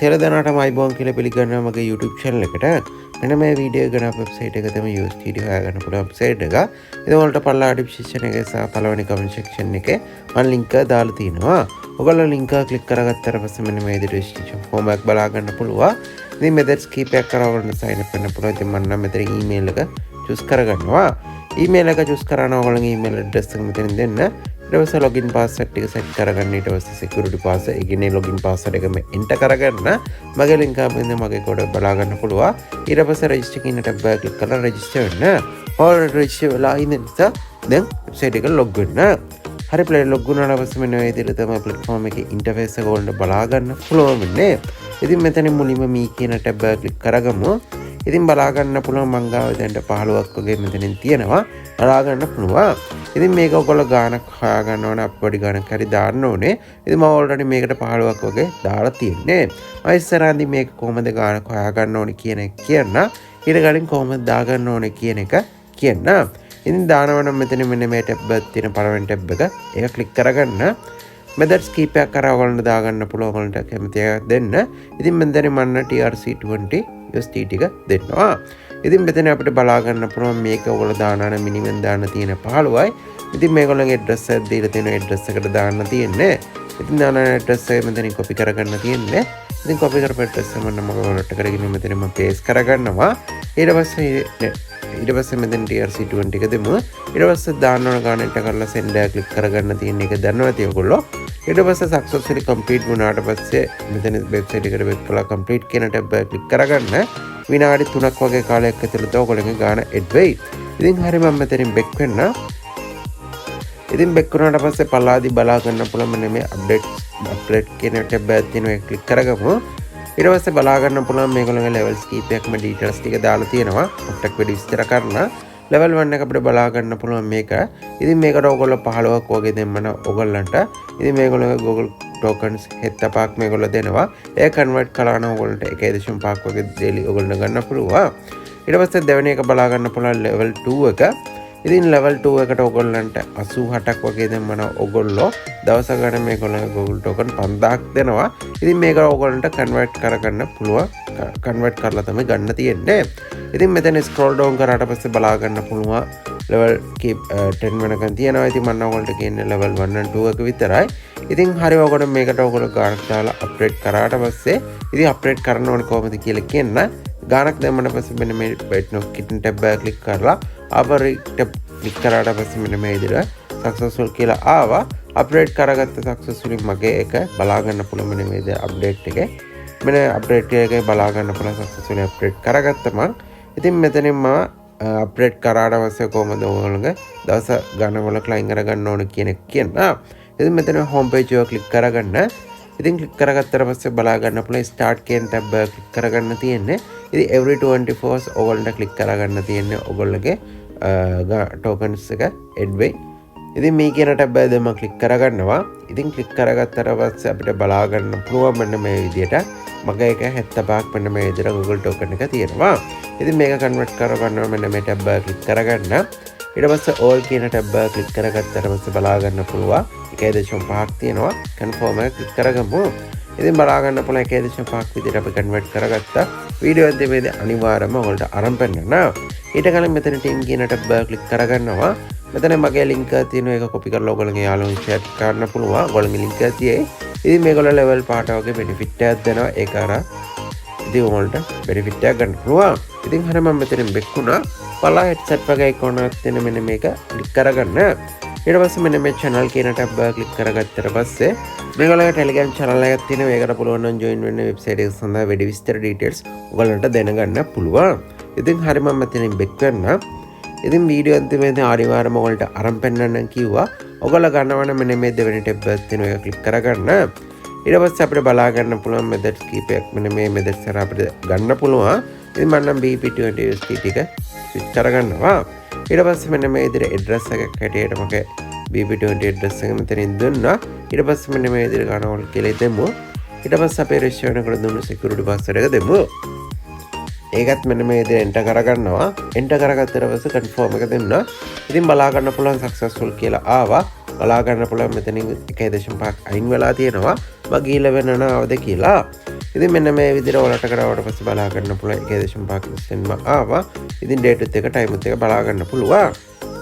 සියලු දෙනාටම අයිබෝන් කියලා පිළිගන්නවා මගේ YouTube channel එකට. මෙන්න මේ වීඩියෝ එක ගන්න වෙබ්සයිට් එක තමයි USDT හොයාගන්න පුළුවන් වෙබ්සයිට් එක. ඉතින් ඔයාලට පල්ලා description එකේ සහ පළවෙනි comment section එකේ මම link එක දාලා තිනවා. ඔයගොල්ලෝ link එක click කරගත්තට පස්සේ මෙන්න මේ විදිහට registration form එකක් බලා ගන්න පුළුවන්. ඉතින් methods කීපයක් කරවන්න sign up වෙන්න පුළුවන්. ඉතින් මම නම් මෙතන email එක choose කරගන්නවා. email එක choose කරනවා ඔයගොල්ලෝගේ email address එක මෙතනින් දෙන්න. ඊට පස්සේ login password එක set කරගන්න. ඊට පස්සේ security password ඒ කියන්නේ login password එක මේ enter කරගන්න. මගේ link එක මෙන්න මගේ code බලා ගන්න පුළුවන්. ඊට පස්සේ register කියන tab එක click කරලා register වෙන්න. already register වෙලා ඉන්න නිසා දැන් website එක log වෙන්න. හරි play log වුණාට පස්සේ මෙන්න මේ විදිහට තමයි platform එකේ interface එක වලට බලා ගන්න පුළුවන් වෙන්නේ. ඉතින් මෙතන මුලින්ම මේ කියන tab එක click කරගමු. ඉතින් බලා ගන්න පුළුවන් මං ගාව දැන් 15ක් වගේ මෙතනින් තියෙනවා. බලා ගන්න පුළුවන්. ඉතින් මේක ඔයගොල්ලෝ ගානක් හොයා ගන්න ඕනේ අප්ලෝඩ් ගානක් හරි දාන්න ඕනේ. ඉතින් මම ඔල්රෙඩි මේකට 15ක් වගේ දාලා තියෙන්නේ. මම ඉස්සරහදී මේක කොහොමද ගානක් හොයා ගන්න ඕනේ කියන එක කියන්න. ඊට කලින් කොහොමද දා ගන්න ඕනේ කියන එක කියන්න. ඉතින් දානවනම් මෙතන මෙන්න මේ ටැබ් එකක් තියෙන පළවෙනි ටැබ් එක. ඒක ක්ලික් කරගන්න. methods කීපයක් කරා ඔයගොල්ලන්ට දා ගන්න පුළුවන් ඔයගොල්ලන්ට කැමති එකක් දෙන්න. ඉතින් මම දැන් මන්න TRC20 USDT ටික දෙන්නවා. ඉතින් මෙතන අපිට බලා ගන්න පුළුවන් මේක ඔයගොල්ලෝ දානන මිනිමෙන් දාන්න තියෙන 15යි. ඉතින් මේගොල්ලන්ගේ address එක දීලා තියෙන address එකට දාන්න තියෙන්නේ. ඉතින් දාන address එක මෙතනින් copy කරගන්න තියෙන්නේ. ඉතින් copy කරපු address එක මම ඔයාලට කරගෙන මෙතන මම paste කරගන්නවා. ඊට පස්සේ මෙතන TRC20 එක දෙමු. ඊට පස්සේ දාන්න ඕන ගානට කරලා send එක click කරගන්න තියෙන එක දන්නවා ඇති ඔයගොල්ලෝ. ඊට පස්සේ successfully complete වුණාට පස්සේ මෙතන website එකට වෙබ් කළා complete කියන tab එක click කරගන්න. විනාඩි 3ක් වගේ කාලයක් ඇතුළත ඔයගොල්ලෝගේ ගාන add වෙයි. ඉතින් හරි මම මෙතනින් back වෙන්න. ඉතින් back වුණාට පස්සේ පල්ලාදී බලා ගන්න පුළුවන් මෙන්න මේ update කියන tab එක තියෙනවා ඒක click කරගමු. ඊට පස්සේ බලා ගන්න පුළුවන් මේගොල්ලෝගේ levels කීපයක්ම details ටික දාලා තියෙනවා. පොට්ටක් වැඩි විස්තර කරන්න. level 1 එක අපිට බලා ගන්න පුළුවන් මේක. ඉතින් මේකට ඔයගොල්ලෝ 15ක් වගේ දෙන්න ඔයගොල්ලන්ට. ඉතින් මේගොල්ලෝගේ Google tokens 75ක් මේගොල්ලෝ දෙනවා. ඒ convert කරලා නම් ඔයගොල්ලන්ට 1.5ක් වගේ daily ඔයගොල්ලන්ට ගන්න පුළුවන්. ඊට පස්සේ දෙවෙනි එක බලා ගන්න පුළුවන් level 2 එක. ඉතින් level 2 එකට ඔයගොල්ලන්ට 88ක් වගේ දෙන්න ඔයගොල්ලෝ දවස ගන්න මේගොල්ලෝ Google token 5000ක් දෙනවා. ඉතින් මේක ඔයගොල්ලන්ට convert කරගන්න පුළුවන්. convert කරලා තමයි ගන්න තියෙන්නේ. ඉතින් මෙතන scroll down කරාට පස්සේ බලා ගන්න පුළුවන් level 10 වෙනකන් තියෙනවා. ඉතින් මම ඔයගොල්ලන්ට කියන්නේ level 1 and 2 එක විතරයි. ඉතින් හරි ඔයගොල්ලෝ මේකට ඔයගොල්ලෝ ගානක් දාලා අප්ඩේට් කරාට පස්සේ ඉතින් අප්ඩේට් කරන්න ඕනේ කොහොමද කියලා කියන්න. ගානක් දැම්මම පස්සේ මෙන්න මේ button kitten tab එක click කරලා ආපරි tab click කරාට පස්සේ මෙන්න මේ විදිහට successful කියලා ආවා. අප්ඩේට් කරගත්ත successfully මගේ එක බලා ගන්න පුළුවන් මෙන්න මේ විදිහට අප්ඩේට් එකේ. මෙන්න අප්ඩේට් එකේ බලා ගන්න පුළුවන් successfully අප්ඩේට් කරගත්ත මම. ඉතින් මෙතනින් මම අප්ඩේට් කරාට පස්සේ කොහොමද ඔයගොල්ලෝගේ දවස ගණනවල ක්ලයින් කරගන්න ඕන කියන එක කියන්න. ඉතින් මෙතන home page එක click කරගන්න. ඉතින් click කරගත්තට පස්සේ බලා ගන්න පුළුවන් start කියන tab එක click කරගන්න තියෙන්නේ. ඉතින් every 24 hours ඔයගොල්ලන්ට click කරගන්න තියෙන්නේ ඔයගොල්ලෝගේ tokens එක add වෙයි. ඉතින් මේ කියන tab එක දැන් මම click කරගන්නවා. ඉතින් click කරගත්තට පස්සේ අපිට බලා ගන්න පුළුවන් මෙන්න මේ විදිහට මගේ එක 75ක් මෙන්න මේ විදිහට Google token එක තියෙනවා. ඉතින් මේක convert කරගන්නවා මෙන්න මේ tab එක click කරගන්න. ඊට පස්සේ all කියන tab එක click කරගත්තට පස්සේ බලා ගන්න පුළුවන් 1.5ක් තියෙනවා. confirm එක click කරගමු. ඉතින් බලා ගන්න පුළුවන් 1.5ක් විදිහට අපි convert කරගත්තා. වීඩියෝ එකේදී අනිවාර්යයෙන්ම ඔයාලට අරන් පෙන්නන්න. ඊට කලින් මෙතන team කියන tab එක click කරගන්නවා. මෙතන මගේ link එක තියෙනවා. ඒක copy කරලා ඔයගොල්ලන්ගේ යාළුවන්ට share කරන්න පුළුවන්. ඔයගොල්ලන්ගේ link එක තියෙයි. ඉතින් මේගොල්ලෝ level පාට වගේ benefit එකක් දෙනවා. ඒක අර ඉතින් ඔයාලට benefit එකක් ගන්න පුළුවන්. ඉතින් හරිය මම මෙතනින් back වුණා. පලා headset වගේ icon එකක් තියෙන මෙන්න මේක click කරගන්න. ඊට පස්සේ මෙන්න මේ channel කියන tab එක click කරගත්තට පස්සේ මේගොල්ලෝගේ Telegram channel එකක් තියෙනවා. ඒකට පුළුවන් නම් join වෙන්න website එක සඳහා වැඩි විස්තර details ඔයගොල්ලන්ට දැනගන්න පුළුවන්. ඉතින් හරිය මම මෙතනින් back වෙන්න. ඉතින් වීඩියෝ අන්තිමේදී අනිවාර්යයෙන්ම ඔයාලට අරන් පෙන්නන්න කිව්වා. ඔයගොල්ලෝ ගන්නවනම් මෙන්න මේ දෙවෙනි tab එක තියෙනවා. ඒක click කරගන්න. ඊට පස්සේ අපිට බලා ගන්න පුළුවන් methods කීපයක් මෙන්න මේ methods එක අපිට ගන්න පුළුවන්. ඉතින් මම නම් BP20 USDT ටික switch කරගන්නවා. ඊට පස්සේ මෙන්න මේ විදිහට address එකක් හැටියට මගේ BP20 address එක මෙතනින් දුන්නා. ඊට පස්සේ මෙන්න මේ විදිහට ගන්නවල කියලා දෙමු. ඊට පස්සේ අපේ register එකට දුන්නු security password එක දෙමු. ඒකත් මෙන්න මේ විදිහට enter කරගන්නවා. enter කරගත්තට පස්සේ confirm එක දෙන්නා. ඉතින් බලා ගන්න පුළුවන් successful කියලා ආවා. බලා ගන්න පුළුවන් මෙතනින් 1.5ක් අයින් වෙලා තියෙනවා. මම ගිහලා වෙනනවද කියලා. ඉතින් මෙන්න මේ විදිහට ඔයාලට කරවට පස්සේ බලා ගන්න පුළුවන් 1.5 ආවා. ඉතින් ඩේටුත් එක ටයිමුත් එක බලා ගන්න පුළුවන්.